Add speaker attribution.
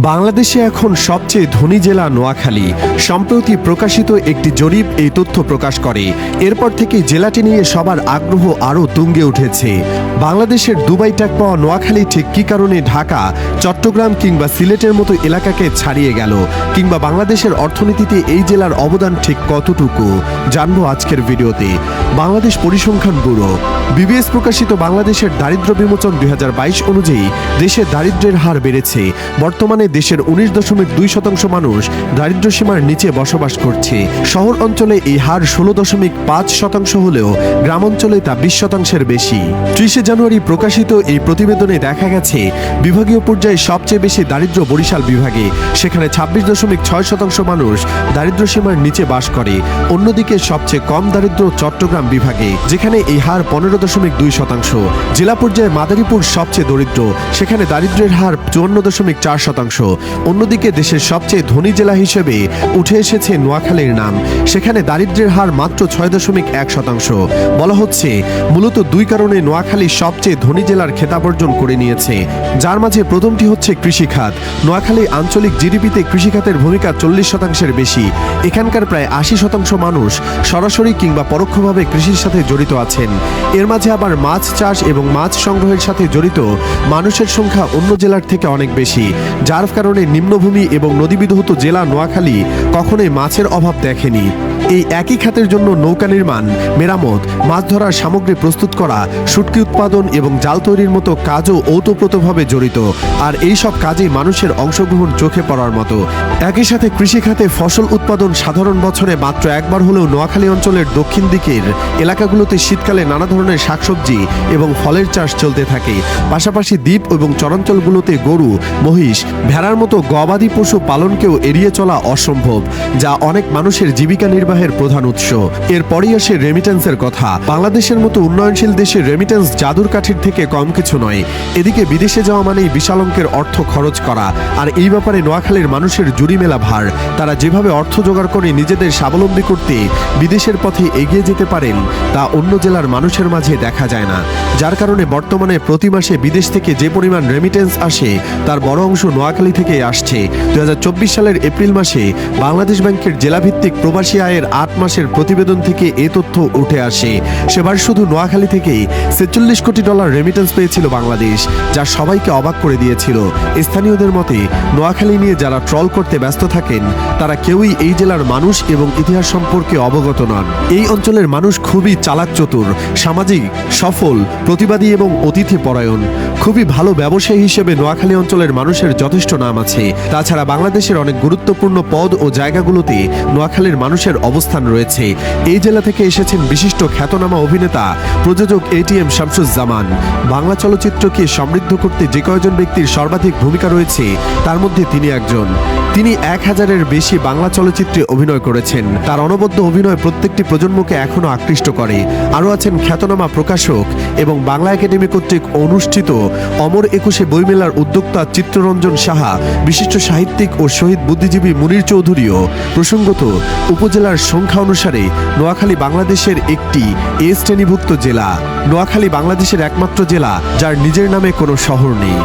Speaker 1: বাংলাদেশে এখন সবচেয়ে ধনী জেলা নোয়াখালী। সম্প্রতি প্রকাশিত একটি জরিপ এই তথ্য প্রকাশ করে। এরপর থেকে জেলাটি নিয়ে সবার আগ্রহ আরও তুঙ্গে উঠেছে। বাংলাদেশের দুবাই ট্যাগ পাওয়া নোয়াখালী ঠিক কী কারণে ঢাকা, চট্টগ্রাম কিংবা সিলেটের মতো এলাকাকে ছাড়িয়ে গেল, কিংবা বাংলাদেশের অর্থনীতিতে এই জেলার অবদান ঠিক কতটুকু, জানবো আজকের ভিডিওতে। বাংলাদেশ পরিসংখ্যান ব্যুরো বিবিএস প্রকাশিত বাংলাদেশের দারিদ্র্য বিমোচন 2022 অনুযায়ী দেশে দারিদ্র্যের হার বেড়েছে। বর্তমানে দেশের 19.2% মানুষ দারিদ্র্য সীমার নিচে বসবাস করছে। শহর অঞ্চলে এই হার 16.5% হলেও গ্রাম অঞ্চলে তা 20%-এর বেশি। 30 জানুয়ারি প্রকাশিত এই প্রতিবেদনে দেখা গেছে বিভাগীয় পর্যায়ে সবচেয়ে বেশি দারিদ্র্য বরিশাল বিভাগে, সেখানে 26.6% মানুষ দারিদ্র্য সীমার নিচে বাস করে। অন্যদিকে সবচেয়ে কম দারিদ্র্য চট্টগ্রাম বিভাগে, যেখানে এই হার 15.2%। জেলা পর্যায়ে মাদারীপুর সবচেয়ে দরিদ্র, সেখানে দারিদ্র্যের হার 54.4%। অন্যদিকে দেশের সবচেয়ে ধনী জেলা হিসেবে উঠে এসেছে নোয়াখালীর নাম, সেখানে দারিদ্র্যের হার মাত্র 6.1%। বলা হচ্ছে মূলত দুই কারণে নোয়াখালী সবচেয়ে ধনী জেলার খেতাব অর্জন করে নিয়েছে, যার মাঝে প্রথমটি হচ্ছে কৃষিখাত। নোয়াখালী আঞ্চলিক জিডিপিতে কৃষিখাতের ভূমিকা 40%-এর বেশি। এখানকার প্রায় 80% মানুষ সরাসরি কিংবা পরোক্ষভাবে কৃষির সাথে জড়িত আছেন। এর মাঝে আবার মাছ চাষ এবং মাছ সংগ্রহের সাথে জড়িত মানুষের সংখ্যা অন্য জেলার থেকে অনেক বেশি, যার কারণে নিম্নভূমি এবং নদীবিধৌত জেলা নোয়াখালী কখনোই মাছের অভাব দেখেনি। এই একই খাতের জন্য নৌকা নির্মাণ, মেরামত, মাছ ধরার সামগ্রী প্রস্তুত করা, শুটকি উৎপাদন এবং জাল তৈরির মতো কাজও ওতপ্রোতভাবে জড়িত। আর এই সব কাজে মানুষের অংশগ্রহণ চোখে পড়ার মতো। একই সাথে কৃষিখাতে ফসল উৎপাদন সাধারণ বছরে মাত্র একবার হলেও নোয়াখালী অঞ্চলের দক্ষিণ দিকের এলাকাগুলোতে শীতকালে নানা ধরনের শাকসবজি এবং ফলের চাষ চলতে থাকে। পাশাপাশি দ্বীপ এবং চরাঞ্চলগুলোতে গরু, মহিষ, ভেড়ার মতো গবাদি পশু পালনকেও এড়িয়ে চলা অসম্ভব, যা অনেক মানুষের জীবিকা নির্বাহের প্রধান উৎস। এরপরই আসে রেমিটেন্সের কথা। বাংলাদেশের মতো উন্নয়নশীল দেশে রেমিটেন্স জাদুর কাঠির থেকে কম কিছু নয়। এদিকে বিদেশে যাওয়া মানেই বিশাল অঙ্কের অর্থ খরচ করা, আর এই ব্যাপারে নোয়াখালীর মানুষের জুড়ি মেলা ভার। তারা যেভাবে অর্থ জোগাড় করে নিজেদের স্বাবলম্বী করতে বিদেশের পথে এগিয়ে যেতে পারেন, তা অন্য জেলার মানুষের মাঝে দেখা যায় না। যার কারণে বর্তমানে প্রতি মাসে বিদেশ থেকে যে পরিমাণ রেমিটেন্স আসে, তার বড় অংশ নোয়াখালী থেকে আসছে। 2024 সালের এপ্রিল মাসে বাংলাদেশ ব্যাংকের জেলাভিত্তিক প্রবাসী আয়ের 8 মাসের প্রতিবেদন থেকে এ তথ্য উঠে আসে। সেবার শুধু নোয়াখালী থেকেই $46 কোটি রেমিটেন্স পেয়েছিল বাংলাদেশ, যা সবাইকে অবাক করে দিয়েছিল। স্থানীয়দের মতে নোয়াখালী নিয়ে যারা ট্রল করতে ব্যস্ত থাকেন, তারা কেউই এই জেলার মানুষ এবং ইতিহাস সম্পর্কে অবগত নন। এই অঞ্চলের মানুষ খুবই চালাক চতুর, সামাজিক, সফল, প্রতিবাদী এবং অতিথি পরায়ণ। খুবই ভালো ব্যবসায়ী হিসেবে নোয়াখালী অঞ্চলের মানুষের যথেষ্ট নাম আছে। তাছাড়া বাংলাদেশের অনেক গুরুত্বপূর্ণ পদ ও জায়গাগুলোতে নোয়াখালীর মানুষের অবস্থান রয়েছে। এই জেলা থেকে এসেছেন বিশিষ্ট খ্যাতনামা অভিনেতা, প্রযোজক ATM শামসুজ্জামান। বাংলা চলচ্চিত্রকে সমৃদ্ধ করতে যে কয়জন ব্যক্তির সর্বাধিক ভূমিকা রয়েছে, তার মধ্যে তিনি একজন। তিনি 1000-এর বেশি বাংলা চলচ্চিত্রে অভিনয় করেছেন। তার অনবদ্য অভিনয় প্রত্যেকটি প্রজন্মকে এখনও আকৃষ্ট করে। আরও আছেন খ্যাতনামা প্রকাশক এবং বাংলা একাডেমি কর্তৃক অনুষ্ঠিত অমর 21 বইমেলার উদ্যোক্তা চিত্তরঞ্জন সাহা, বিশিষ্ট সাহিত্যিক ও শহীদ বুদ্ধিজীবী মুনীর চৌধুরীও। প্রসঙ্গত, উপজেলার সংখ্যা অনুসারে নোয়াখালী বাংলাদেশের একটি এ শ্রেণীভুক্ত জেলা। নোয়াখালী বাংলাদেশের একমাত্র জেলা যার নিজের নামে কোনো শহর নেই।